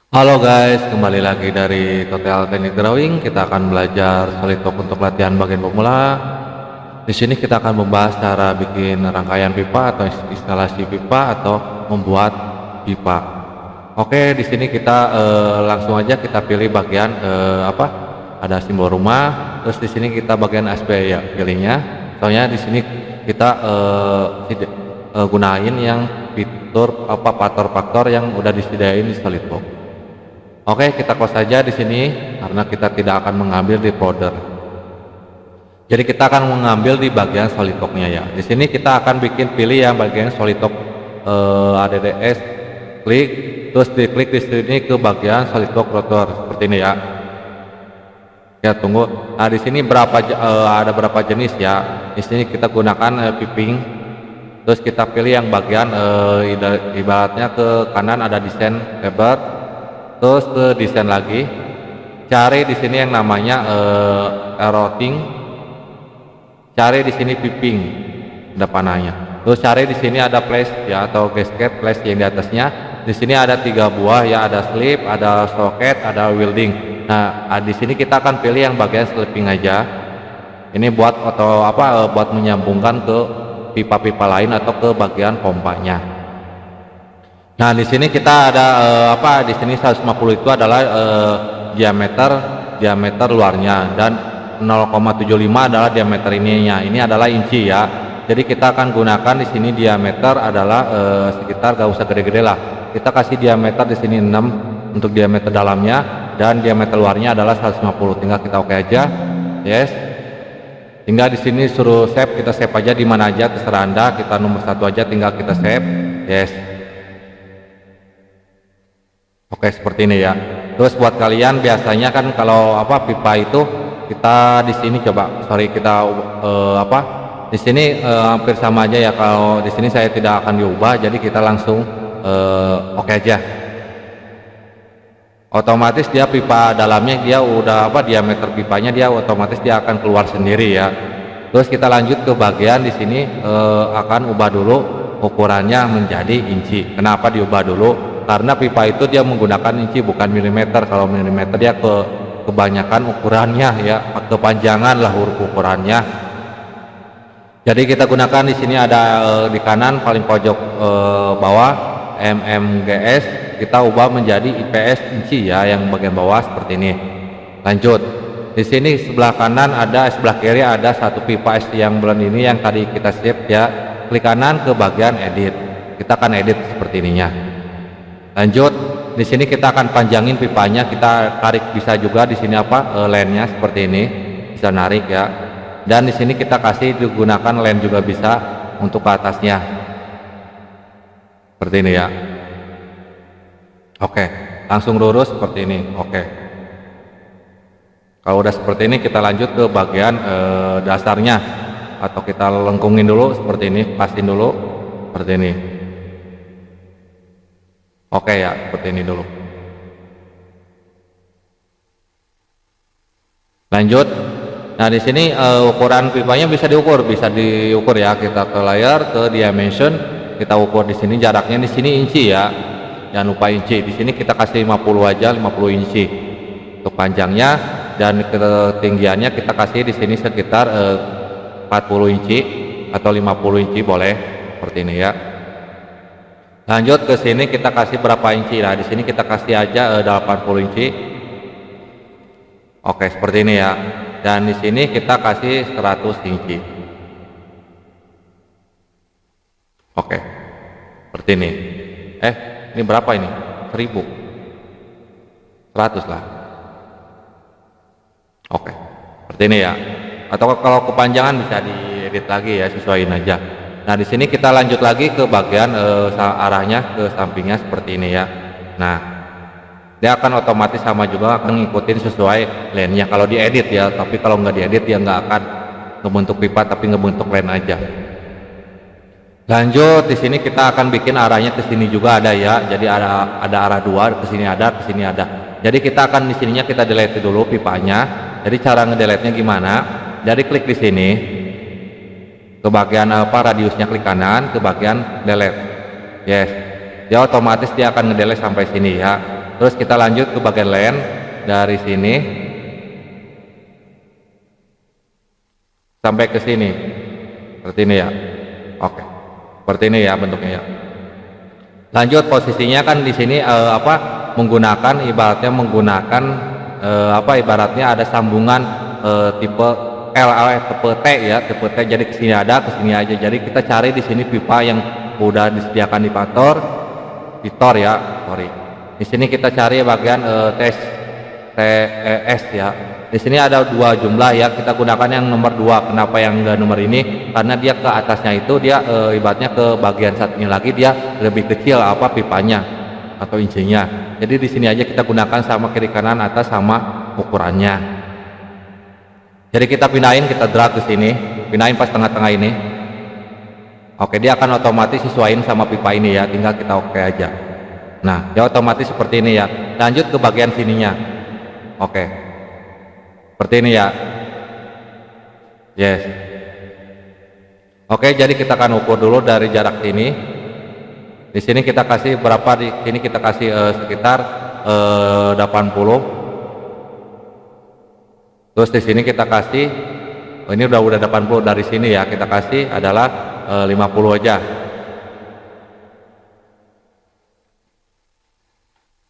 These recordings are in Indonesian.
Halo guys, kembali lagi dari Total Teknik Drawing. Kita akan belajar SolidWorks untuk latihan bagian pemula. Di sini kita akan membahas cara bikin rangkaian pipa atau instalasi pipa atau membuat pipa. Oke, di sini kita langsung aja kita pilih bagian Ada simbol rumah. Terus di sini kita bagian SP ya pilihnya. Soalnya di sini kita gunain yang fitur faktor-faktor yang udah disediain di SolidWorks. Oke, kita close saja di sini karena kita tidak akan mengambil di folder. Jadi kita akan mengambil di bagian SolidWorks-nya ya. Di sini kita akan pilih yang bagian SolidWorks ADDS, klik, terus diklik di sini ke bagian SolidWorks rotor seperti ini ya. Ya tunggu. Nah di sini ada berapa jenis ya. Di sini kita gunakan piping. Terus kita pilih yang bagian ibaratnya ke kanan ada desain lebar. Terus ke desain lagi, cari di sini yang namanya routing, cari di sini piping, ada panahnya. Terus cari di sini ada place ya atau gasket place yang di atasnya. Di sini ada 3 buah ya, ada slip, ada socket, ada welding. Nah di sini kita akan pilih yang bagian slipping aja. Ini buat buat menyambungkan ke pipa-pipa lain atau ke bagian pompanya. Nah di sini kita ada di sini 150 itu adalah diameter luarnya dan 0,75 adalah diameter ininya. Ini adalah inci ya. Jadi kita akan gunakan di sini diameter adalah sekitar gak usah gede-gede lah. Kita kasih diameter di sini 6 untuk diameter dalamnya dan diameter luarnya adalah 150. Tinggal kita oke aja. Yes. Tinggal di sini suruh save, kita save aja di mana aja terserah Anda. Kita nomor 1 aja tinggal kita save. Yes. Oke seperti ini ya. Terus buat kalian biasanya kan kalau pipa itu kita di sini di sini hampir sama aja ya. Kalau di sini saya tidak akan diubah, jadi kita langsung oke aja. Otomatis dia pipa dalamnya dia udah diameter pipanya dia otomatis dia akan keluar sendiri ya. Terus kita lanjut ke bagian di sini akan ubah dulu ukurannya menjadi inci. Kenapa diubah dulu? Karena pipa itu dia menggunakan inci bukan milimeter. Kalau milimeter dia kebanyakan ukurannya ya, kepanjangan lah huruf ukurannya. Jadi kita gunakan di sini ada di kanan paling pojok bawah mmgs, kita ubah menjadi IPS inci ya yang bagian bawah seperti ini. Lanjut. Di sini sebelah kanan sebelah kiri ada satu pipa S yang blend ini yang tadi kita save ya. Klik kanan ke bagian edit. Kita akan edit seperti ininya. Lanjut, di sini kita akan panjangin pipanya, kita tarik bisa juga di sini lensnya seperti ini, bisa narik ya. Dan di sini kita kasih digunakan lens juga bisa untuk ke atasnya, seperti ini ya. Oke, langsung lurus seperti ini. Oke. Kalau udah seperti ini kita lanjut ke bagian dasarnya, atau kita lengkungin dulu seperti ini, pasin dulu seperti ini. Oke ya, seperti ini dulu. Lanjut. Nah, di sini ukuran pipanya bisa diukur ya. Kita ke layar, ke dimension, kita ukur di sini jaraknya di sini inci ya. Jangan lupa inci. Di sini kita kasih 50 aja, 50 inci. Untuk panjangnya dan ketinggiannya kita kasih di sini sekitar 40 inci atau 50 inci boleh. Seperti ini ya. Lanjut ke sini kita kasih berapa inci. Nah di sini kita kasih aja 80 inci. Oke seperti ini ya. Dan di sini kita kasih 100 inci. Oke seperti ini. Ini berapa ini? 1000. 100 lah. Oke seperti ini ya. Atau kalau kepanjangan bisa diedit lagi ya, sesuaiin aja. Nah di sini kita lanjut lagi ke bagian arahnya ke sampingnya seperti ini ya. Nah dia akan otomatis sama juga akan ngikutin sesuai lensnya kalau diedit ya. Tapi kalau nggak diedit dia nggak akan ngebentuk pipa tapi ngebentuk lens aja. Lanjut di sini kita akan bikin arahnya ke sini juga ada ya. Jadi ada arah 2, ke sini ada, ke sini ada. Jadi kita akan di sininya kita delete dulu pipanya. Jadi cara ngedelete-nya gimana? Jadi klik di sini. Ke bagian radiusnya klik kanan, ke bagian delete. Yes. Dia otomatis dia akan ngedelete sampai sini ya. Terus kita lanjut ke bagian LAN dari sini sampai ke sini seperti ini ya. Oke, seperti ini ya bentuknya ya. Lanjut posisinya kan di sini menggunakan ibaratnya ada sambungan tipe L, tipe T ya, tipe T. Jadi kesini ada, kesini aja. Jadi kita cari di sini pipa yang udah disediakan di Tor ya, sorry. Di sini kita cari bagian TES ya. Di sini ada dua jumlah ya, kita gunakan yang nomor 2. Kenapa yang enggak nomor ini? Karena dia ke atasnya itu dia ibaratnya ke bagian satunya lagi dia lebih kecil pipanya atau insinya. Jadi di sini aja kita gunakan sama kiri kanan atas sama ukurannya. Jadi kita pindahin, kita drag ke sini, pindahin pas tengah-tengah ini. Oke, dia akan otomatis sesuaiin sama pipa ini ya, tinggal kita oke aja. Nah, dia otomatis seperti ini ya. Lanjut ke bagian sininya. Oke. Seperti ini ya. Yes. Oke, jadi kita akan ukur dulu dari jarak ini. Di sini kita kasih berapa? Di sini kita kasih sekitar 80. Terus di sini kita kasih ini udah 80 dari sini ya. Kita kasih adalah 50 aja.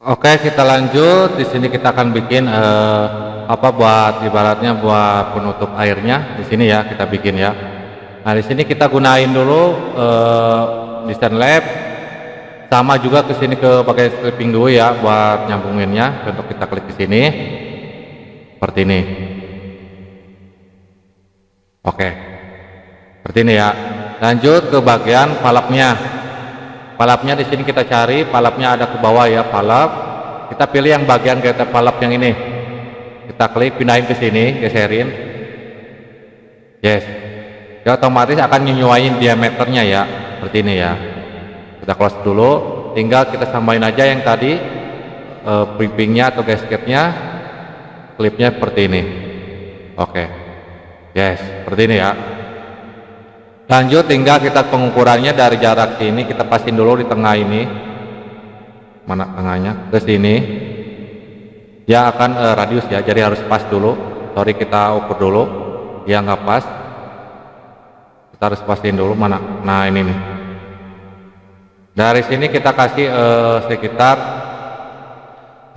Oke, kita lanjut. Di sini kita akan bikin buat ibaratnya buat penutup airnya di sini ya, kita bikin ya. Nah, di sini kita gunain dulu Design Lab, sama juga ke sini ke pakai stripping dulu ya buat nyambunginnya. Contoh kita klik di sini seperti ini. Oke, seperti ini ya. Lanjut ke bagian palapnya. Palapnya di sini kita cari, palapnya ada ke bawah ya, palap. Kita pilih yang bagian kita palap yang ini. Kita klik, pindahin ke sini, geserin. Yes. Ya otomatis akan nyesuaiin diameternya ya, seperti ini ya. Kita close dulu, tinggal kita tambahin aja yang tadi pipingnya atau gasketnya, klipnya seperti ini. Oke. Yes, seperti ini ya. Lanjut, tinggal kita pengukurannya dari jarak sini, kita pasin dulu di tengah ini. Mana tengahnya? Ke sini. Dia akan radius ya, jadi harus pas dulu. Sorry, kita ukur dulu. Dia nggak pas. Kita harus pasin dulu mana. Nah, ini nih. Dari sini kita kasih sekitar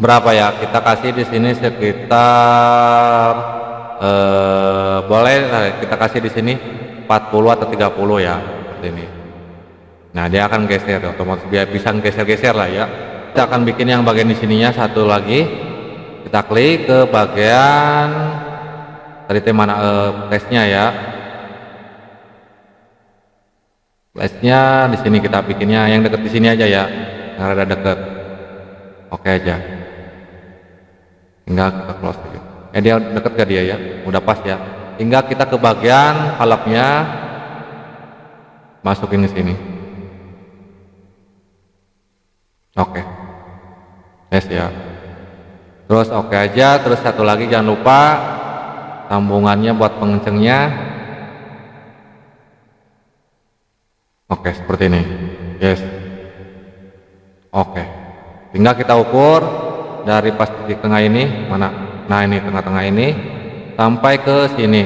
berapa ya? Kita kasih di sini sekitar boleh kita kasih di sini 40 atau 30 ya, seperti ini. Nah, dia akan geser otomatis, biar bisa geser-geser lah ya. Kita akan bikin yang bagian di sininya satu lagi. Kita klik ke bagian tadi mana flashnya ya. Flashnya di sini kita bikinnya yang dekat di sini aja ya, yang rada deket. Oke aja. Tinggal kita close aja. Dia deket gak dia ya? Udah pas ya. Tinggal kita ke bagian palapnya, masukin di sini. Oke. Yes ya. Terus oke aja. Terus satu lagi jangan lupa sambungannya buat pengencengnya. Oke, seperti ini. Yes. Oke. Tinggal kita ukur dari pas di tengah ini mana? Nah, ini tengah-tengah ini sampai ke sini.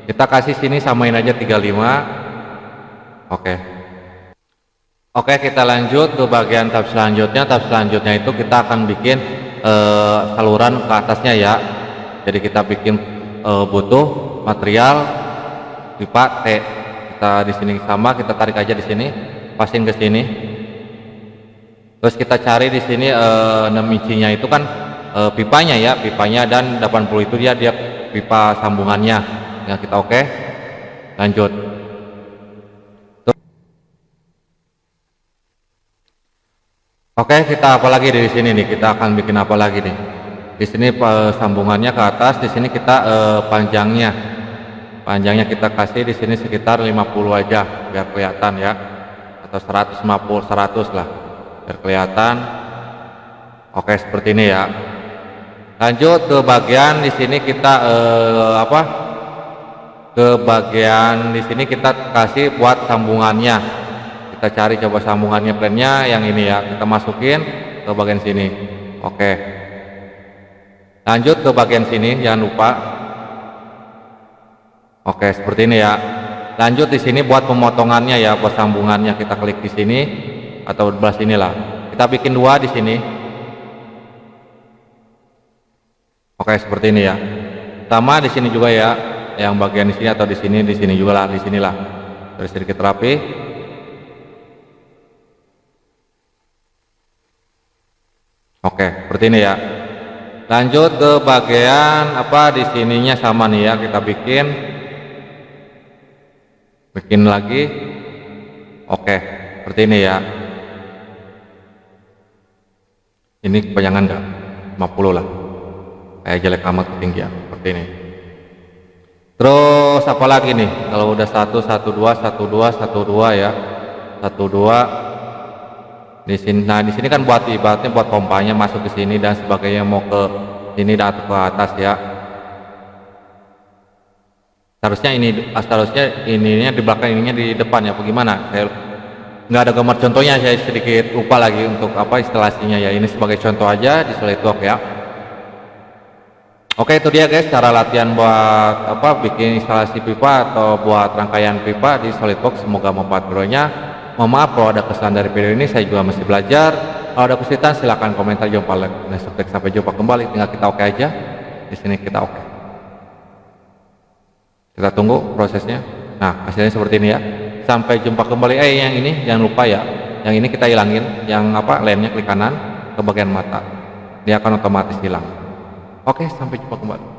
Kita kasih sini samain aja 35. Oke. Oke, kita lanjut ke bagian tab selanjutnya. Tab selanjutnya itu kita akan bikin saluran ke atasnya ya. Jadi kita bikin butuh material pipa T. Kita di sini sama, kita tarik aja di sini, pasin ke sini. Terus kita cari di sini 6 inchinya itu kan pipanya ya, pipanya, dan 80 itu dia pipa sambungannya. Ya, kita oke. Lanjut. Oke, kita apa lagi di sini nih? Kita akan bikin apa lagi nih? Di sini sambungannya ke atas, di sini kita panjangnya. Panjangnya kita kasih di sini sekitar 50 aja biar kelihatan ya. Atau 150, 100 lah. Biar kelihatan. Oke, seperti ini ya. Lanjut ke bagian di sini kita ke bagian di sini kita kasih buat sambungannya. Kita cari coba sambungannya plannya yang ini ya, kita masukin ke bagian sini. Oke. Lanjut ke bagian sini, jangan lupa. Oke, seperti ini ya. Lanjut di sini buat pemotongannya ya, buat sambungannya kita klik di sini atau di belah sinilah. Kita bikin dua di sini. Oke, seperti ini ya. Sama di sini juga ya, yang bagian di sini atau di sini juga lah, di sinilah. Terus sedikit rapi. Oke, seperti ini ya. Lanjut ke bagian apa di sininya sama nih ya, kita bikin lagi. Oke, seperti ini ya. Ini kepanjangan enggak? 50 lah. Kayak jelek amat ketinggian seperti ini. Terus apa lagi nih? Kalau udah 1 1 2 1 2 1 2 ya. 1 2 di sini. Nah, di sini kan buat ibaratnya buat pompanya masuk ke sini dan sebagainya, mau ke sini dan ke atas ya. Seharusnya ininya di belakang, ininya di depan ya. Bagaimana? Saya nggak ada gambar contohnya, saya sedikit lupa lagi untuk apa instalasinya ya. Ini sebagai contoh aja di SolidWorks ya. Oke, itu dia guys cara latihan buat apa bikin instalasi pipa atau buat rangkaian pipa di SolidWorks. Semoga bermanfaat videonya. Mohon maaf kalau ada kesalahan dari video ini, saya juga masih belajar. Kalau ada kesulitan silahkan komentar, jangan lupa like dan subscribe. Sampai jumpa kembali, tinggal kita oke aja. Di sini kita oke. Kita tunggu prosesnya. Nah, hasilnya seperti ini ya. Sampai jumpa kembali. Yang ini jangan lupa ya. Yang ini kita hilangin, yang apa lemnya klik kanan ke bagian mata. Dia akan otomatis hilang. Oke, sampai jumpa kembali.